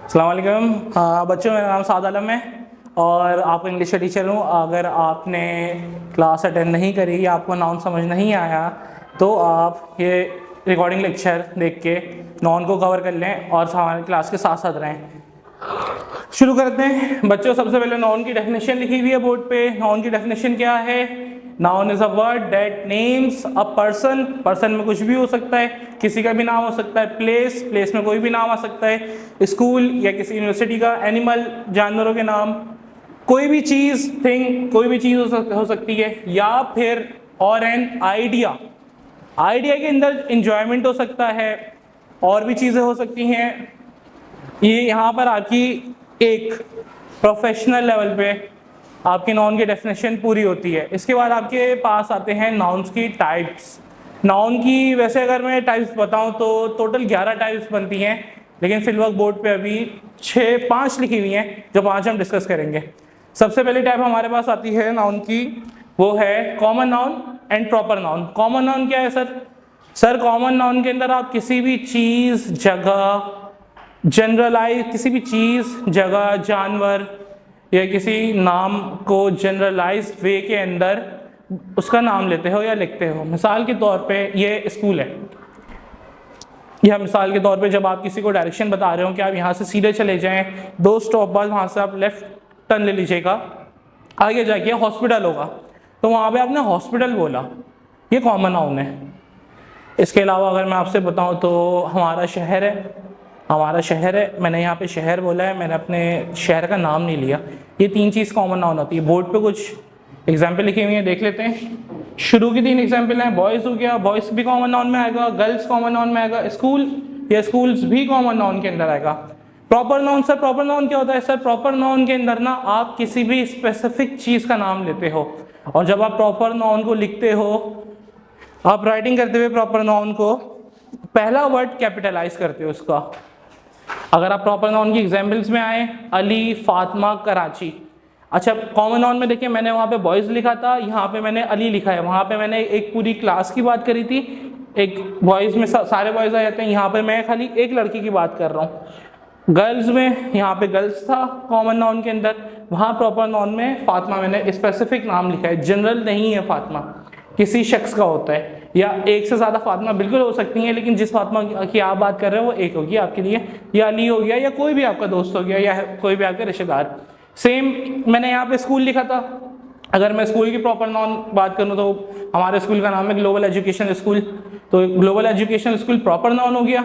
अस्सलाम वालेकुम। बच्चों, मेरा नाम साद आलम है और आपका इंग्लिश का टीचर हूँ। अगर आपने क्लास अटेंड नहीं करी या आपको नाउन समझ नहीं आया तो आप ये रिकॉर्डिंग लेक्चर देख के नाउन को कवर कर लें और हमारी क्लास के साथ साथ रहें। शुरू करते हैं बच्चों। सबसे पहले नाउन की डेफिनेशन लिखी हुई है बोर्ड पे। नाउन की डेफिनेशन क्या है? Noun is a word that names a person. Person में कुछ भी हो सकता है, किसी का भी नाम हो सकता है। प्लेस, प्लेस में कोई भी नाम आ सकता है। स्कूल या किसी यूनिवर्सिटी का। एनिमल, जानवरों के नाम। कोई भी चीज़, थिंग, कोई भी चीज़ हो सकती है। या फिर और एन आइडिया, आइडिया के अंदर इंजॉयमेंट हो सकता है, और भी चीज़ें हो सकती हैं। ये यहाँ पर आपकी एक प्रोफेशनल लेवल पे आपके नाउन की डेफिनेशन पूरी होती है। इसके बाद आपके पास आते हैं नाउन्स की टाइप्स। नाउन की वैसे अगर मैं टाइप्स बताऊं तो टोटल 11 टाइप्स बनती हैं, लेकिन फिलवक्त बोर्ड पे अभी 5 लिखी हुई हैं, जो 5 हम डिस्कस करेंगे। सबसे पहली टाइप हमारे पास आती है नाउन की, वो है common noun and proper noun. Common noun क्या है सर? कॉमन नाउन के अंदर आप किसी भी चीज़, जगह, जनरलाइज, किसी भी चीज़, जगह, जानवर या किसी नाम को जनरलाइज वे के अंदर उसका नाम लेते हो या लिखते हो। मिसाल के तौर पे ये स्कूल है, या मिसाल के तौर पे जब आप किसी को डायरेक्शन बता रहे हो कि आप यहाँ से सीधे चले जाएं, 2 स्टॉप बाद वहाँ से आप लेफ्ट टर्न ले लीजिएगा, आगे जाके हॉस्पिटल होगा, तो वहाँ पे आपने हॉस्पिटल बोला, ये कॉमन नाउन है। इसके अलावा अगर मैं आपसे बताऊँ तो हमारा शहर है, मैंने यहाँ पे शहर बोला है, मैंने अपने शहर का नाम नहीं लिया। ये 3 चीज़ कॉमन नाउन होती है। बोर्ड पे कुछ एग्जाम्पल लिखी हुई है, देख लेते हैं। शुरू की 3 एग्जाम्पल हैं। बॉयज़ हो गया, बॉयज़ भी कॉमन नाउन में आएगा। गर्ल्स कॉमन नाउन में आएगा। स्कूल या स्कूल्स भी कॉमन नाउन के अंदर आएगा। Proper noun sir, proper noun क्या होता है सर? प्रॉपर नाउन के अंदर ना आप किसी भी स्पेसिफिक चीज़ का नाम लेते हो, और जब आप प्रॉपर नाउन को लिखते हो, आप राइटिंग करते हुए प्रॉपर नाउन को पहला वर्ड कैपिटलाइज करते हो उसका। अगर आप प्रॉपर नाउन की एग्जाम्पल्स में आए, अली, फातिमा, कराची। अच्छा, कॉमन नाउन में देखिए, मैंने वहाँ पे बॉयज़ लिखा था, यहाँ पे मैंने अली लिखा है। वहाँ पे मैंने एक पूरी क्लास की बात करी थी, एक बॉयज़ में सारे बॉयज़ आ जाते हैं, यहाँ पे मैं खाली एक लड़की की बात कर रहा हूँ। गर्ल्स में यहाँ पे गर्ल्स था कॉमन नाउन के अंदर, वहाँ प्रॉपर नाउन में फातिमा मैंने स्पेसिफिक नाम लिखा है, जनरल नहीं है। फातिमा किसी शख्स का होता है, या एक से ज़्यादा फातिमा बिल्कुल हो सकती हैं, लेकिन जिस फातिमा की आप बात कर रहे हो वो एक होगी आपके लिए, या अली हो गया, या कोई भी आपका दोस्त हो गया, या कोई भी आपका रिश्तेदार। सेम मैंने यहाँ पे स्कूल लिखा था। अगर मैं स्कूल की प्रॉपर नाउन बात करूँ तो हमारे स्कूल का नाम है ग्लोबल एजुकेशन स्कूल, तो global education school proper noun हो गया,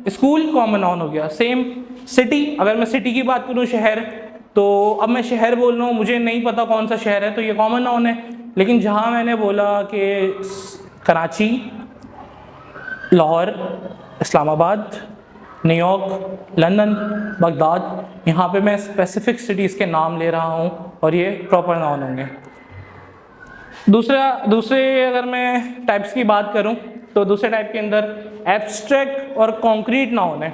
स्कूल कॉमन नाउन हो गया। सेम सिटी, अगर मैं सिटी की बात करूँ, शहर, तो अब मैं शहर बोल रहा हूँ, मुझे नहीं पता कौन सा शहर है, तो ये कॉमन नाउन है। लेकिन जहाँ मैंने बोला कि Karachi, Lahore, Islamabad, New York, London, Baghdad, यहाँ पे मैं स्पेसिफिक सिटीज़ के नाम ले रहा हूँ और ये प्रॉपर नाउन होंगे। दूसरे अगर मैं टाइप्स की बात करूँ तो दूसरे टाइप के अंदर एब्स्ट्रैक्ट और कॉन्क्रीट नाउन है।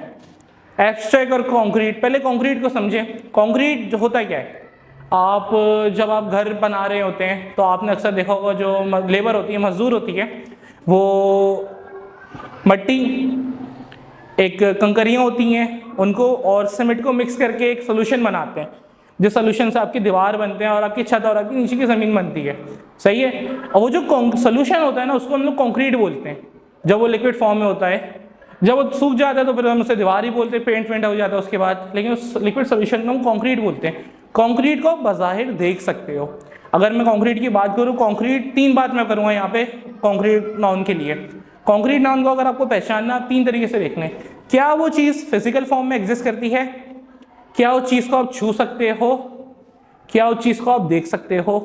एब्स्ट्रैक्ट और कॉन्क्रीट, पहले कॉन्क्रीट को समझें। कॉन्क्रीट होता क्या है? आप जब आप घर बना रहे होते हैं तो आपने अक्सर देखा होगा, जो लेबर होती है, मजदूर होती है, वो मट्टी, एक कंकरियाँ होती हैं, उनको और सीमेंट को मिक्स करके एक सोल्यूशन बनाते हैं, जिस सोल्यूशन से आपकी दीवार बनते हैं और आपकी छत और आपकी नीचे की ज़मीन बनती है। सही है। और वो जो सोल्यूशन होता है ना, उसको हम लोग कॉन्क्रीट बोलते हैं, जब वो लिक्विड फॉर्म में होता है। जब वो सूख जाता है तो फिर हम उसे दीवार ही बोलते हैं, पेंट हो जाता है उसके बाद, लेकिन उस लिक्विड सोल्यूशन को हम कॉन्क्रीट बोलते हैं। कॉन्क्रीट को बज़ाहिर देख सकते हो। अगर मैं कॉन्क्रीट की बात करूँ, कॉन्क्रीट 3 बात मैं करूँगा यहाँ पे कॉन्क्रीट नाउन के लिए। कॉन्क्रीट नाउन को अगर आपको पहचानना, 3 तरीके से देखना है। क्या वो चीज़ फिजिकल फॉर्म में एग्जिस्ट करती है? क्या उस चीज़ को आप छू सकते हो? क्या उस चीज़ को आप देख सकते हो?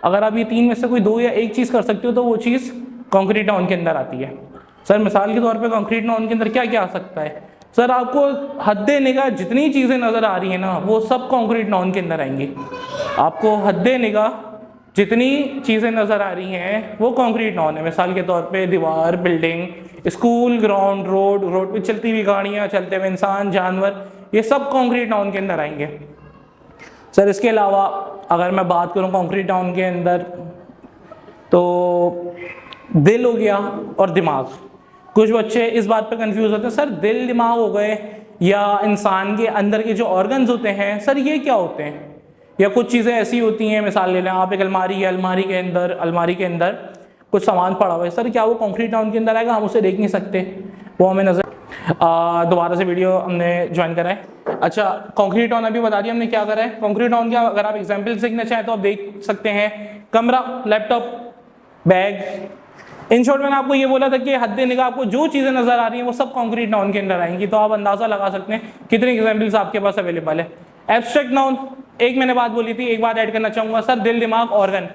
अगर आप ये 3 में से कोई 2 या 1 चीज़ कर सकते हो तो वो चीज़ कॉन्क्रीट नाउन के अंदर आती है। सर मिसाल के तौर पे कॉन्क्रीट नाउन के अंदर क्या क्या आ सकता है? सर आपको हद्दे निगाह जितनी चीज़ें नज़र आ रही हैं ना, वो सब कॉन्क्रीट नाउन के अंदर आएंगी। आपको हद्दे निगाह जितनी चीज़ें नज़र आ रही हैं वो कॉन्क्रीट नाउन है। मिसाल के तौर पे दीवार, बिल्डिंग, स्कूल, ग्राउंड, रोड पे चलती हुई गाड़ियाँ, चलते हुए इंसान, जानवर, ये सब कॉन्क्रीट नाउन के अंदर आएंगे। सर इसके अलावा अगर मैं बात करूँ कॉन्क्रीट नाउन के अंदर, तो दिल हो गया और दिमाग। कुछ बच्चे इस बात पे कंफ्यूज होते हैं, सर दिल दिमाग हो गए, या इंसान के अंदर के जो ऑर्गन्स होते हैं सर ये क्या होते हैं, या कुछ चीज़ें ऐसी होती हैं, मिसाल ले लें आप एक अलमारी है, अलमारी के अंदर कुछ सामान पड़ा हुआ है, सर क्या वो कॉन्क्रीट नाउन के अंदर आएगा? हम उसे देख नहीं सकते, वो हमें नजर। दोबारा से वीडियो हमने ज्वाइन करा है। अच्छा, कॉन्क्रीट नाउन अभी बता दिया हमने क्या करा है। कॉन्क्रीट नाउन क्या, अगर आप एग्जाम्पल सीखना चाहें तो आप देख सकते हैं, कमरा, लैपटॉप, बैग। इन शॉर्ट मैंने आपको ये बोला था कि हद निगाह आपको जो चीज़ें नजर आ रही हैं वो सब कॉन्क्रीट नाउन के अंदर आएंगी, तो आप अंदाजा लगा सकते हैं कितने एग्जाम्पल्स आपके पास अवेलेबल है। एब्स्ट्रैक्ट नाउन, एक मैंने बात बोली थी, एक बात ऐड करना चाहूंगा सर, दिल दिमाग ऑर्गन।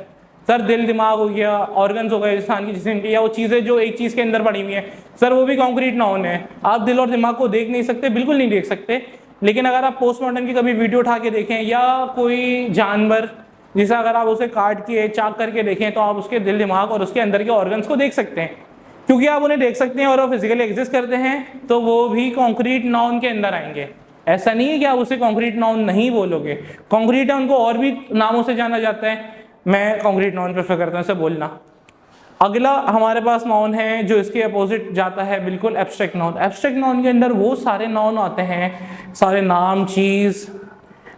सर दिल दिमाग हो गया, ऑर्गन्स हो गए इंसान की जिस्म की, या वो चीज़ें जो एक चीज़ के अंदर पड़ी हुई है, सर वो भी कॉन्क्रीट नाउन है। आप दिल और दिमाग को देख नहीं सकते, बिल्कुल नहीं देख सकते, लेकिन अगर आप पोस्टमार्टम की कभी वीडियो उठा के देखें या कोई जानवर जिसे अगर आप उसे काट के चाक करके देखें तो आप उसके दिल दिमाग और उसके अंदर के ऑर्गन्स को देख सकते हैं, क्योंकि आप उन्हें देख सकते हैं और वो फिजिकली एग्जिस्ट करते हैं, तो वो भी कॉन्क्रीट नाउन के अंदर आएंगे। ऐसा नहीं है कि आप उसे कॉन्क्रीट नाउन नहीं बोलोगे, कॉन्क्रीट नाउन को और भी नामों से जाना जाता है, मैं कॉन्क्रीट नाउन प्रेफर करता हूँ इसे बोलना। अगला हमारे पास नाउन है जो इसके अपोजिट जाता है, बिल्कुल एब्स्ट्रैक्ट नाउन। एब्स्ट्रैक्ट नाउन के अंदर वो सारे नाउन आते हैं, सारे नाम, चीज़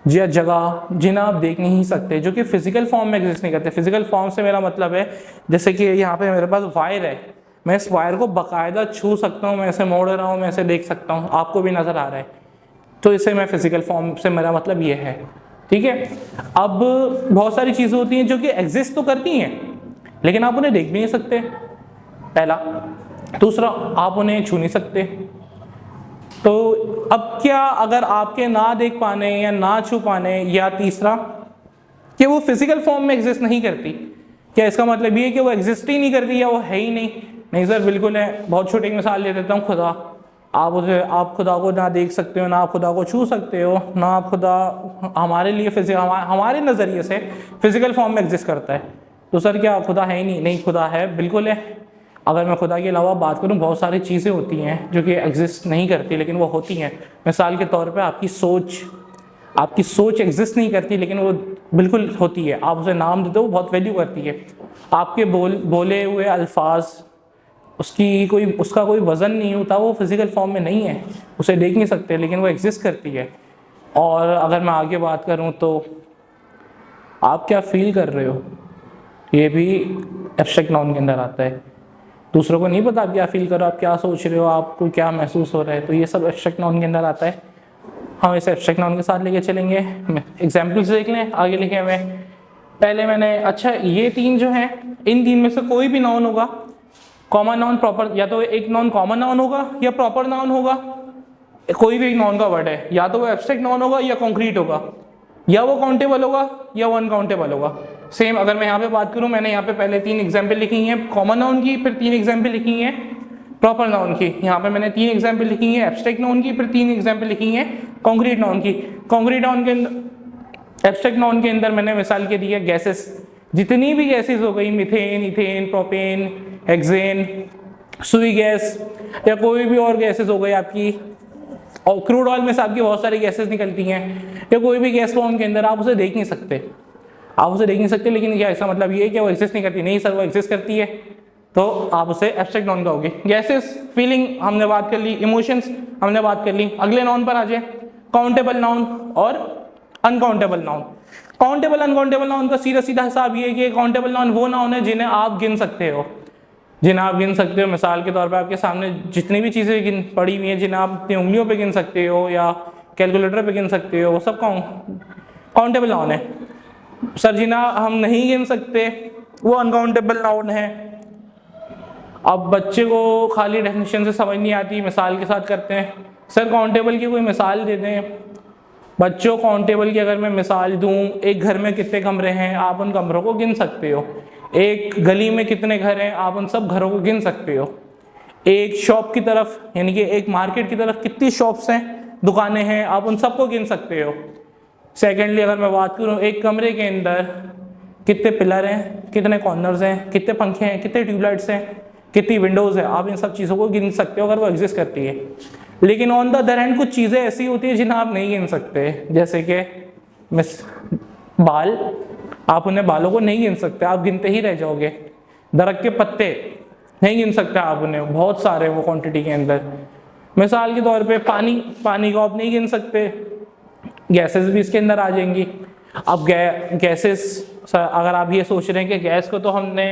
या जगह जिन्हें आप देख नहीं सकते, जो कि फिजिकल फॉर्म में एग्जिस्ट नहीं करते। फिजिकल फॉर्म से मेरा मतलब है जैसे कि यहाँ पे मेरे पास वायर है, मैं इस वायर को बाकायदा छू सकता हूँ, मैं इसे मोड़ रहा हूँ, मैं इसे देख सकता हूँ, आपको भी नज़र आ रहा है, तो इसे मैं फिजिकल फॉर्म से मेरा मतलब ये है, ठीक है। अब बहुत सारी चीज़ें होती हैं जो कि एग्जिस्ट तो करती हैं लेकिन आप उन्हें देख भी नहीं सकते, पहला। दूसरा, आप उन्हें छू नहीं सकते। तो अब क्या अगर आपके ना देख पाने या ना छू पाने, या तीसरा कि वो फिजिकल फॉर्म में एग्जिस्ट नहीं करती, क्या इसका मतलब ये है कि वो एग्जिस्ट ही नहीं करती या वो है ही नहीं? नहीं सर, बिल्कुल है। बहुत छोटी एक मिसाल ले देता हूँ, खुदा। आप खुदा को ना देख सकते हो, ना आप खुदा को छू सकते हो, ना आप खुदा हमारे लिए हमारे नज़रिए से फिजिकल फॉर्म में एग्जिस्ट करता है, तो सर क्या खुदा है ही नहीं? नहीं, खुदा है, बिल्कुल है। अगर मैं खुदा के अलावा बात करूं, बहुत सारी चीज़ें होती हैं जो कि एग्जिस्ट नहीं करती लेकिन वो होती हैं। मिसाल के तौर पे आपकी सोच एग्जिस्ट नहीं करती लेकिन वो बिल्कुल होती है, आप उसे नाम देते हो, बहुत वैल्यू करती है। आपके बोले हुए अल्फाज, उसका कोई वज़न नहीं होता, वो फिज़िकल फॉर्म में नहीं है, उसे देख नहीं सकते लेकिन वो एग्जिस्ट करती है। और अगर मैं आगे बात करूं तो आप क्या फील कर रहे हो, ये भी एब्स्ट्रैक्ट नाउन के अंदर आता है। दूसरों को नहीं पता आप क्या फील कर रहे हो, आप क्या सोच रहे हो, आपको क्या महसूस हो रहा है, तो ये सब एब्स्ट्रैक्ट नाउन के अंदर आता है। हम इसे एब्स्ट्रैक्ट नाउन के साथ लेके चलेंगे। एग्जाम्पल्स देख लें आगे लिखे हुए। पहले मैंने, अच्छा ये तीन जो हैं, इन तीन में से कोई भी नाउन होगा, कॉमन नाउन, प्रॉपर, या तो एक नाउन कॉमन नाउन होगा या प्रॉपर नाउन होगा, कोई भी एक नाउन का वर्ड है, या तो वो एब्स्ट्रैक्ट नाउन होगा या कॉन्क्रीट होगा, या वो काउंटेबल होगा या वो अनकाउंटेबल होगा। सेम अगर मैं यहाँ पे बात करूँ, मैंने यहाँ पे पहले 3 एग्जाम्पल लिखी हैं कॉमन नाउन की, फिर 3 एग्जाम्पल लिखी हैं प्रॉपर नाउन की। यहाँ पे मैंने 3 एग्जाम्पल लिखी हैं एब्स्ट्रैक्ट नाउन की, फिर 3 एग्जाम्पल लिखी हैं कॉन्क्रीट नाउन की। कॉन्क्रीट नाउन के अंदर, एब्स्ट्रैक्ट नाउन के अंदर मैंने मिसाल के दी है गैसेस, जितनी भी गैसेस हो गई, मीथेन, इथेन, प्रोपेन, हेक्सेन, सुई गैस, या कोई भी और गैसेस हो गई आपकी, और क्रूड ऑयल में से आपकी बहुत सारी गैसेस निकलती हैं, या कोई भी गैस फॉर्म के अंदर, आप उसे देख नहीं सकते, लेकिन क्या इसका मतलब ये है कि वो एग्जिस्ट नहीं करती? नहीं सर, वो एग्जिस्ट करती है, तो आप उसे एब्स्ट्रैक्ट नाउन कहोगे। गैसेस, फीलिंग हमने बात कर ली, इमोशंस हमने बात कर ली। अगले नाउन पर आ जाए, काउंटेबल नाउन और uncountable noun. Countable uncountable noun का सीधा सीधा हिसाब ये है कि काउंटेबल नाउन वो नाउन है जिन्हें आप गिन सकते हो, मिसाल के तौर पे आपके सामने जितनी भी चीज़ें पड़ी हुई हैं, जिन्हें आप अपनी उंगलियों पे गिन सकते हो या कैलकुलेटर पे गिन सकते हो, वो सब काउंटेबल नाउन है। सर जिन्हें हम नहीं गिन सकते वो अनकाउंटेबल नाउन है। अब बच्चे को खाली डेफिनेशन से समझ नहीं आती, मिसाल के साथ करते हैं। सर काउंटेबल की कोई मिसाल दे दें बच्चों। काउंटेबल की अगर मैं मिसाल दूं, एक घर में कितने कमरे हैं, आप उन कमरों को गिन सकते हो। एक गली में कितने घर हैं, आप उन सब घरों को गिन सकते हो। एक शॉप की तरफ, यानी कि एक मार्केट की तरफ कितनी शॉप्स हैं, दुकानें हैं, आप उन सबको गिन सकते हो। सेकेंडली अगर मैं बात करूं, एक कमरे के अंदर कितने पिलर हैं, कितने कॉर्नर्स हैं, कितने पंखे हैं, कितने ट्यूबलाइट्स हैं, कितनी विंडोज़ हैं, आप इन सब चीज़ों को गिन सकते हो अगर वो एग्जिस्ट करती है। लेकिन ऑन द अदर हैंड कुछ चीज़ें ऐसी होती हैं जिन्हें आप नहीं गिन सकते, जैसे कि बाल, आप उन्हें बालों को नहीं गिन सकते, आप गिनते ही रह जाओगे। दरख्त के पत्ते नहीं गिन सकते आप उन्हें, बहुत सारे वो क्वांटिटी के अंदर। मिसाल के तौर पे पानी, पानी को आप नहीं गिन सकते, गैसेस भी इसके अंदर आ जाएंगी। अब गैसेस, अगर आप ये सोच रहे हैं कि गैस को तो हमने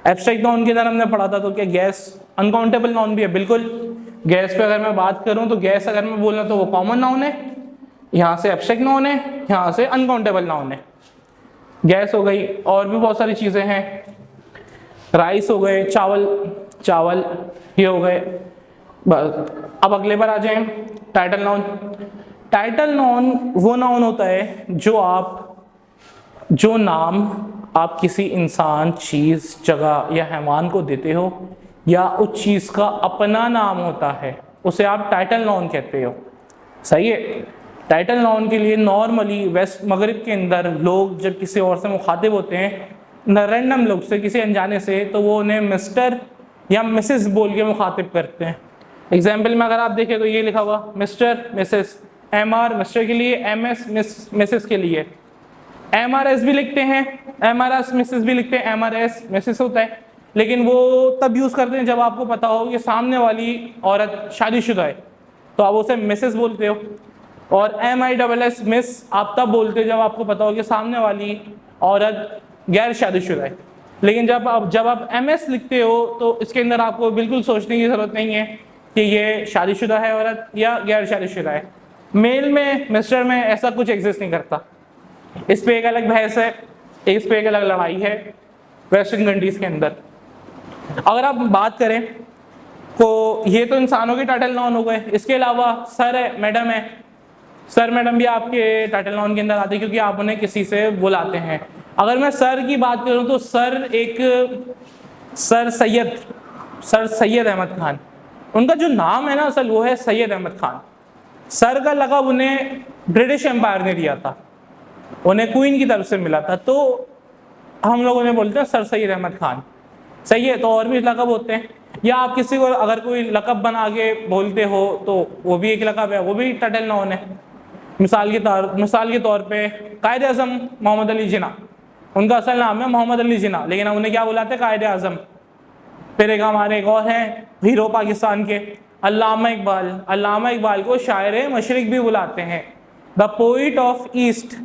एब्स्ट्रैक्ट नाउन के अंदर हमने पढ़ा था, तो क्या गैस अनकाउंटेबल नाउन भी है? बिल्कुल। गैस पे अगर मैं बात करूं तो गैस अगर मैं बोलना तो वो कॉमन नाउन है, यहाँ से एब्स्ट्रैक्ट नाउन है, यहाँ से अनकाउंटेबल नाउन है। गैस हो गई, और भी बहुत सारी चीज़ें हैं, राइस हो गए, चावल, चावल ये हो गए। बस अब अगले पर आ जाएं, टाइटल नाउन। टाइटल नाउन वो नाउन होता है जो नाम आप किसी इंसान, चीज़, जगह या हैवान को देते हो, या उस चीज़ का अपना नाम होता है, उसे आप टाइटल नाउन कहते हो। सही है। टाइटल नाउन के लिए नॉर्मली वेस्ट मगरिब के अंदर लोग जब किसी और से मुखातिब होते हैं, रैंडम लोग से, किसी अनजाने से, तो वो उन्हें मिस्टर या मिसेस बोल के मुखातिब करते हैं। एग्जाम्पल में अगर आप देखें तो ये लिखा हुआ मिस्टर, मिसेस, MR मिस्टर के लिए, MS मिसेस के लिए, MRS भी लिखते हैं, MRS मिसेस भी लिखते हैं, MRS मिसेस होता है, लेकिन वो तब यूज़ करते हैं जब आपको पता हो कि सामने वाली औरत शादीशुदा है, तो आप उसे मिसेस बोलते हो। और MISS मिस आप तब बोलते हो जब आपको पता हो कि सामने वाली औरत गैर शादीशुदा है। लेकिन जब आप MS लिखते हो तो इसके अंदर आपको बिल्कुल सोचने की ज़रूरत नहीं है कि ये शादीशुदा है औरत या गैर शादीशुदा है। मेल में, मिस्टर में ऐसा कुछ एग्जिस्ट नहीं करता। इस पे एक अलग बहस है, इस पे एक अलग लड़ाई है वेस्टर्न कंट्रीज के अंदर। अगर आप बात करें तो ये तो इंसानों के टाइटल नाउन हो गए। इसके अलावा सर है, मैडम है। सर मैडम भी आपके टाइटल नाउन के अंदर आते हैं क्योंकि आप उन्हें किसी से बुलाते हैं। अगर मैं सर की बात करूं तो सर सैयद अहमद खान, उनका जो नाम है ना असल, वो है सैयद अहमद खान। सर का लक़ब उन्हें ब्रिटिश एम्पायर ने दिया था, उन्हें क्वीन की तरफ से मिला था, तो हम लोग उन्हें बोलते हैं सर सैयद अहमद खान। सही है। तो और भी लक़ब होते हैं, या आप किसी को अगर कोई लक़ब बना के बोलते हो तो वो भी एक लक़ब है, वो भी टाइटल नाउन है। मिसाल के तौर पे कायद आज़म मोहम्मद अली जिन्ना, उनका असल नाम है मोहम्मद अली जिन्ना, लेकिन हम उन्हें क्या बुलाते हैं? कायद आज़म। फिर एक हमारे एक और हैं हीरो पाकिस्तान के, अल्लामा इकबाल। अल्लामा इकबाल को शायर मशरिक भी बुलाते हैं, द पोइट ऑफ ईस्ट,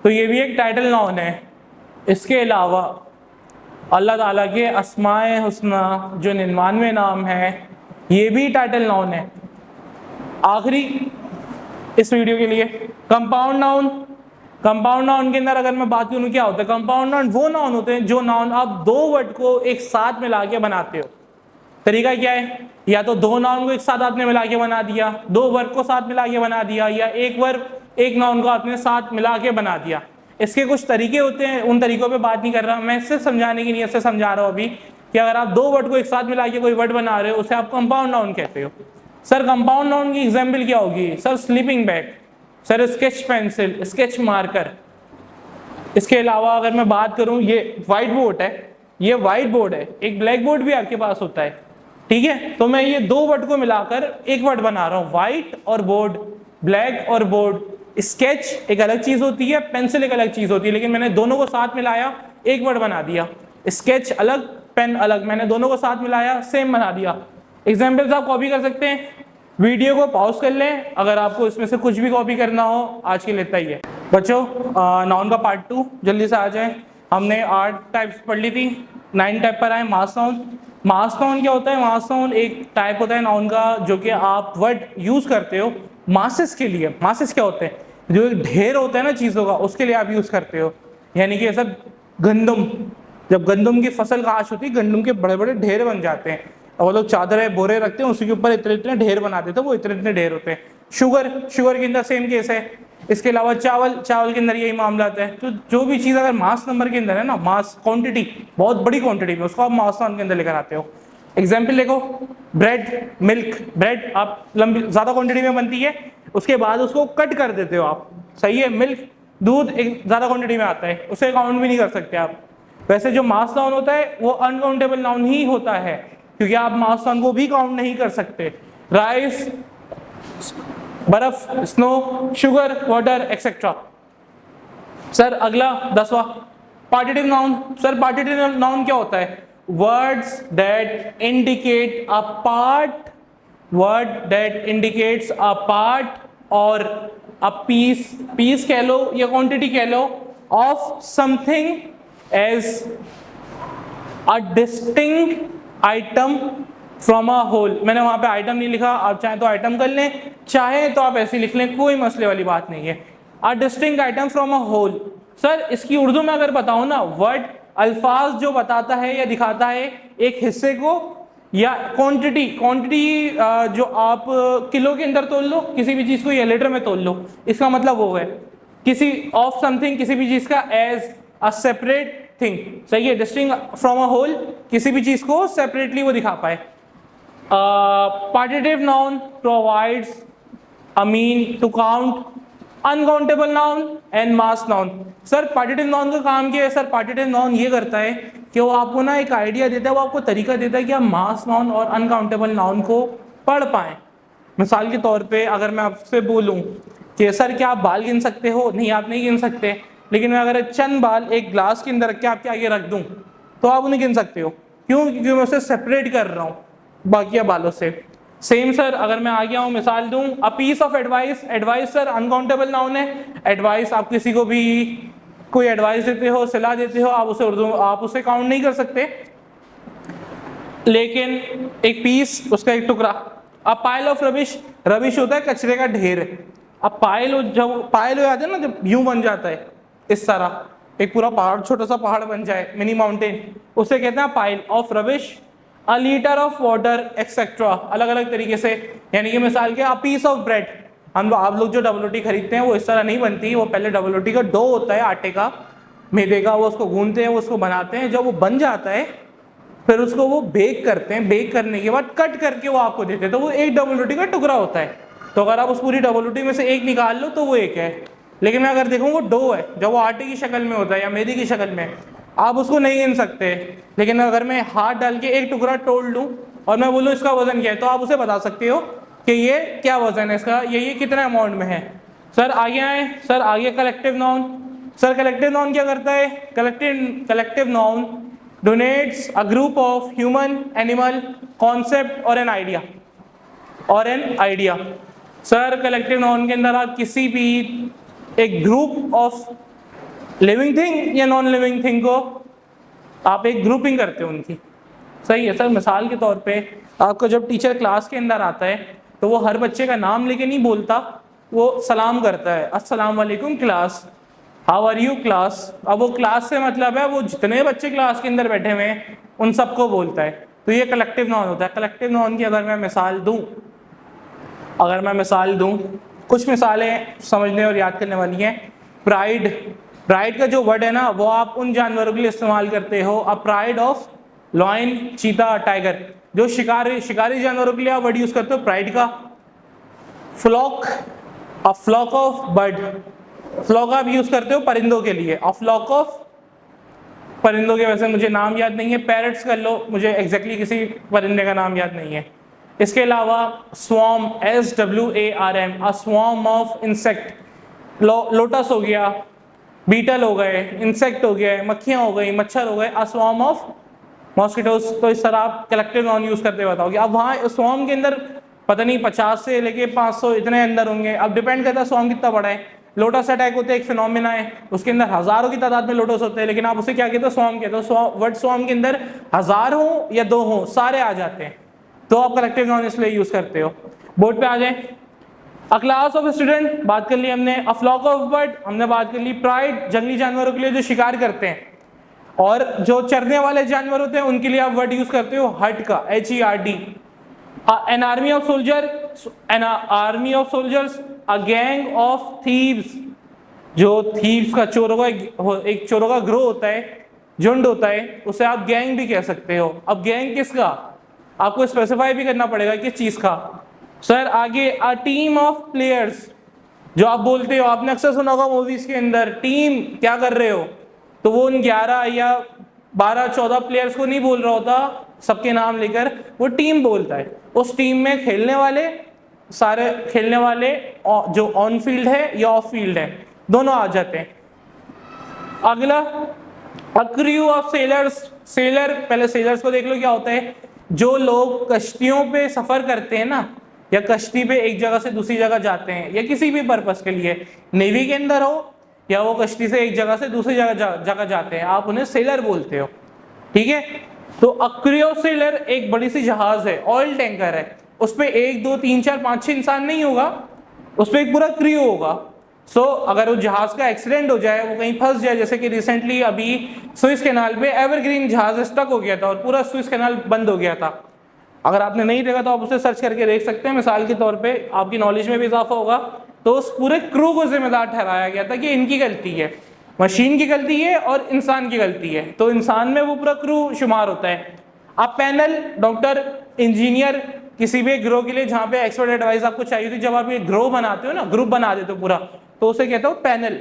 तो ये भी एक टाइटल नाउन है। इसके अलावा अल्लाह ताला के अस्माए हुस्ना जो 99 नाम है, ये भी टाइटल नाउन है। आखिरी इस वीडियो के लिए कंपाउंड नाउन। कंपाउंड नाउन के अंदर अगर मैं बात करूँ क्या होता है? कंपाउंड नाउन वो नाउन होते हैं जो नाउन आप दो वर्ड को एक साथ मिला के बनाते हो। तरीका क्या है? या तो दो नाउन को एक साथ आपने मिला के बना दिया, दो वर्ड को साथ मिला के बना दिया, या एक नाउन को आपने साथ मिला के बना दिया। इसके कुछ तरीके होते हैं, उन तरीकों पे बात नहीं कर रहा मैं, सिर्फ समझाने की नीयत से समझा रहा हूँ अभी कि अगर आप दो वर्ड को एक साथ मिला के कोई वर्ड बना रहे हो उसे आप कंपाउंड नाउन कहते हो। सर कंपाउंड नाउन की एग्जाम्पल क्या होगी? Sir sleeping bag, sir sketch pencil, sketch marker. इसके अलावा अगर मैं बात करूं, ये व्हाइट बोर्ड है, ये व्हाइट बोर्ड है, एक ब्लैक बोर्ड भी आपके पास होता है, ठीक है? तो मैं ये दो वर्ड को मिलाकर एक वर्ड बना रहा हूँ, व्हाइट और बोर्ड, ब्लैक और बोर्ड। स्केच एक अलग चीज होती है, पेंसिल एक अलग चीज होती है, लेकिन मैंने दोनों को साथ मिलाया, एक वर्ड बना दिया। स्केच अलग, पेन अलग, मैंने दोनों को साथ मिलाया, सेम बना दिया। एग्जाम्पल्स आप कॉपी कर सकते हैं, वीडियो को पॉज कर लें अगर आपको इसमें से कुछ भी कॉपी करना हो। आज के लिए इतना ही है बच्चों। नाउन का पार्ट 2 जल्दी से आ जाए। हमने 8 टाइप्स पढ़ ली थी, 9 टाइप पर आए। मास नाउन। मास नाउन क्या होता है? मास नाउन एक टाइप होता है नाउन का जो कि आप वर्ड यूज करते हो मासेस के लिए। मासेस क्या होते हैं? जो एक ढेर होता है ना चीज़ों का, उसके लिए आप यूज करते हो। यानी कि ऐसा गंदम, जब गंदम की फसल काश होती है, गंदम के बड़े बड़े ढेर बन जाते हैं, और वो लोग चादरें बोरे रखते हैं, उसी के ऊपर इतने इतने ढेर बना देते हैं, वो इतने इतने ढेर होते हैं। शुगर के अंदर सेम केस है। इसके अलावा चावल के अंदर यही मामला आता है। तो जो भी चीज़ अगर मास नंबर के अंदर है ना, मास क्वांटिटी, बहुत बड़ी क्वांटिटी में, उसको आप मास नाउन के अंदर लेकर आते हो। एग्जाम्पल देखो, ब्रेड, मिल्क। ब्रेड आप लंबी ज़्यादा क्वांटिटी में बनती है, उसके बाद उसको कट कर देते हो आप, सही है? मिल्क, दूध एक ज़्यादा क्वांटिटी में आता है, उसे काउंट भी नहीं कर सकते आप। वैसे जो मास नाउन होता है वो अनकाउंटेबल नाउन ही होता है, क्योंकि आप मास नाउन को भी काउंट नहीं कर सकते। राइस, बर्फ, snow, sugar, water etcetera. Sir अगला 10वां partitive noun. Sir partitive noun क्या होता है? Words that indicate a part word that indicates a part और अ पीस कह लो या क्वांटिटी कह लो of something as a distinct item from a whole. मैंने वहां पे आइटम नहीं लिखा, आप चाहे तो आइटम कर लें, चाहे तो आप ऐसे लिख लें, कोई मसले वाली बात नहीं है। A distinct item from a whole. Sir इसकी उर्दू में अगर बताऊं ना, वर्ड अल्फाज जो बताता है या दिखाता है एक हिस्से को, या क्वांटिटी जो आप किलो के अंदर तोल लो किसी भी चीज को या लीटर में तोल लो, इसका मतलब वो है किसी ऑफ समथिंग, किसी भी चीज का एज अ सेपरेट थिंग। सही है, डिस्टिंक्ट फ्रॉम अ होल, किसी भी चीज को सेपरेटली वो दिखा पाए। Partitive noun provides a mean to count uncountable noun and mass noun. Sir partitive noun का काम क्या है? सर पार्टिटिव नाउन ये करता है कि वो आपको ना एक आइडिया देता है, वो आपको तरीका देता है कि आप मास नाउन और अनकाउंटेबल नाउन को पढ़ पाएं। मिसाल के तौर पे अगर मैं आपसे बोलूं कि सर क्या आप बाल गिन सकते हो? नहीं, आप नहीं गिन सकते, लेकिन मैं अगर चंद बाल एक ग्लास के अंदर रख के आपके आगे रख दूं तो आप उन्हें गिन सकते हो। क्यों? क्योंकि मैं उसे सेपरेट कर रहा हूँ बाकी बालों से। सेम सर अगर मैं आ गया हूँ मिसाल दूं, a piece of advice. Advice sir uncountable noun है। एडवाइस आप किसी को भी कोई एडवाइस देते हो, सलाह देते हो, आप उसे काउंट नहीं कर सकते, लेकिन एक पीस, उसका एक टुकड़ा। अब पाइल ऑफ रबिश, रबिश होता है कचरे का ढेर। अब जब पाइल हो जाता है ना, जब यूं बन जाता है इस तरह, एक पूरा पहाड़, छोटा सा पहाड़ बन जाए, मिनी माउंटेन, उसे कहते हैं pile of rubbish. A litre of water etcetera, अलग अलग तरीके से। यानी कि मिसाल के अ पीस ऑफ ब्रेड, आप लोग जो डबल रोटी खरीदते हैं वो इस तरह नहीं बनती, वो पहले डबल रोटी का डो होता है आटे का, मैदे का, वो उसको गूंदते हैं, वो उसको बनाते हैं, जब वो बन जाता है फिर उसको वो बेक करते हैं, बेक करने के बाद कट करके वो आपको देते हैं, तो वो एक डबल रोटी का टुकड़ा होता है। तो अगर आप उस पूरी डबल रोटी में से एक निकाल लो तो वो एक है। लेकिन मैं अगर देखूँ वो डो है, जब वो आटे की शक्ल में होता है या मैदे की शक्ल में, आप उसको नहीं गिन सकते। लेकिन अगर मैं हाथ डाल के एक टुकड़ा तोड़ लूँ और मैं बोलूँ इसका वजन क्या है, तो आप उसे बता सकते हो कि ये क्या वजन है इसका, ये कितना अमाउंट में है। सर आगे आए, सर आगे collective noun. Sir collective noun क्या करता है? Collective noun denotes a group of human, animal, concept और an idea. Sir collective noun के अंदर आप किसी भी एक ग्रुप ऑफ लिविंग थिंग या नॉन लिविंग थिंग को आप एक ग्रुपिंग करते हो उनकी। सही है सर। मिसाल के तौर पे आपको जब टीचर क्लास के अंदर आता है तो वो हर बच्चे का नाम लेके नहीं बोलता, वो सलाम करता है, अस्सलाम वालेकुम class, how are you class. अब वो क्लास से मतलब है वो जितने बच्चे क्लास के अंदर बैठे हुए हैं उन सबको बोलता है। तो ये कलेक्टिव नाउन होता है। कलेक्टिव नाउन की अगर मैं मिसाल दूं, कुछ मिसालें समझने और याद करने वाली हैं। प्राइड का जो वर्ड है ना, वो आप उन जानवरों के लिए इस्तेमाल करते हो, अ प्राइड ऑफ लॉयन, चीता, टाइगर, जो शिकारी जानवरों के लिए आप वर्ड यूज करते हो प्राइड का। Flock, a flock of bird, flock आप यूज करते हो परिंदों के लिए, अ फ्लॉक ऑफ, परिंदों के वैसे मुझे नाम याद नहीं है, पैरट्स कर लो, मुझे एग्जैक्टली किसी परिंदे का नाम याद नहीं है। इसके अलावा swarm, SWARM, a swarm of insect, lotus हो गया, बीटल हो गए, इंसेक्ट हो गए, मक्खियां हो गई, मच्छर हो गए, अ स्वॉर्म ऑफ मॉस्किटोज। तो इस तरह आप कलेक्टिव नाउन यूज करते बताओगे। अब वहाँ स्वॉर्म के अंदर पता नहीं 50 से लेके 500 इतने अंदर होंगे, अब डिपेंड करता है स्वॉर्म कितना बड़ा है। लोटस अटैक होते हैं, एक फिनोमिना है, उसके अंदर हजारों की तादाद में लोटस होते हैं, लेकिन आप उसे क्या कहते हो? स्वॉर्म कहते हो। वर्ड स्वॉर्म के अंदर 1000 हो या 2 हो, सारे आ जाते हैं, तो आप कलेक्टिव नाउन इसलिए यूज करते हो। बोर्ड पे आ जाए। अ क्लास ऑफ स्टूडेंट बात कर ली हमने, अ फ्लॉक ऑफ बर्ड हमने बात कर ली, प्राइड जंगली जानवरों के लिए जो शिकार करते हैं, और जो चरने वाले जानवर होते हैं उनके लिए आप वर्ड यूज करते हो हट का, HERD। An army of soldiers, a gang of thieves, जो थीव्स का एक चोरों का ग्रोह होता है, झुंड होता है, उसे आप गैंग भी कह सकते हो। अब गैंग किसका, आपको स्पेसिफाई भी करना पड़ेगा किस चीज का। सर आगे, अ टीम ऑफ प्लेयर्स, जो आप बोलते हो, आपने अक्सर सुना होगा मूवीज के अंदर, टीम क्या कर रहे हो, तो वो उन 11 या 12-14 प्लेयर्स को नहीं बोल रहा होता सबके नाम लेकर, वो टीम बोलता है। उस टीम में सारे खेलने वाले जो ऑन फील्ड है या ऑफ फील्ड है, दोनों आ जाते हैं। अगला, a crew of sellers. Seller, पहले सेलर्स को देख लो क्या होता है। जो लोग कश्तियों पे सफ़र करते हैं ना, या कश्ती पे एक जगह से दूसरी जगह जाते हैं, या किसी भी पर्पस के लिए, नेवी के अंदर हो या वो कश्ती से एक जगह से दूसरी जगह जाते हैं, आप उन्हें सेलर बोलते हो, ठीक है। तो क्रियोसेलर एक बड़ी सी जहाज है, ऑयल टैंकर है, उस पर 1 2 3 4 5 6 इंसान नहीं होगा, उस पर एक पूरा क्रियो होगा। सो अगर उस जहाज का एक्सीडेंट हो जाए, वो कहीं फंस जाए, जैसे कि रिसेंटली अभी स्विस कैनाल पे एवरग्रीन जहाज स्टक हो गया था और पूरा स्विस कैनाल बंद हो गया था। अगर आपने नहीं देखा तो आप उसे सर्च करके देख सकते हैं, मिसाल के तौर पे आपकी नॉलेज में भी इजाफा होगा। तो उस पूरे क्रू को जिम्मेदार ठहराया गया था कि इनकी गलती है, मशीन की गलती है और इंसान की गलती है, तो इंसान में वो पूरा क्रू शुमार होता है। आप पैनल, डॉक्टर, इंजीनियर, किसी भी ग्रो के लिए जहाँ पे एक्सपर्ट एडवाइस आपको चाहिए थी, जब आप ये ग्रो बनाते हो ना, ग्रुप बना देते हो पूरा, तो उसे कहते हो पैनल।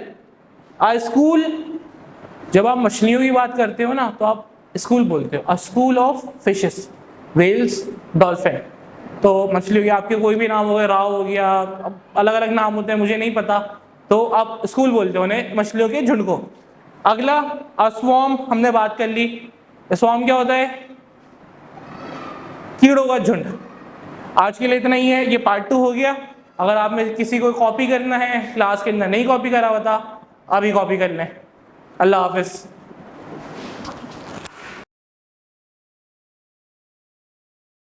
स्कूल, जब आप मछलियों की बात करते हो ना, तो आप स्कूल बोलते हो, अ school of fishes, whales, dolphin. तो मछलियों के आपके कोई भी नाम हो गया, राव हो गया, अलग अलग नाम होते हैं, मुझे नहीं पता, तो आप स्कूल बोलते हो उन्हें, मछलियों के झुंड को। अगला स्वॉर्म, हमने बात कर ली। स्वॉर्म क्या होता है? कीड़ों का झुंड। आज के लिए इतना ही है, ये पार्ट 2 हो गया। अगर आप में किसी को कॉपी करना है, क्लास के अंदर नहीं कॉपी करा हुआ था, अभी कॉपी कर लें। अल्लाह हाफिज़।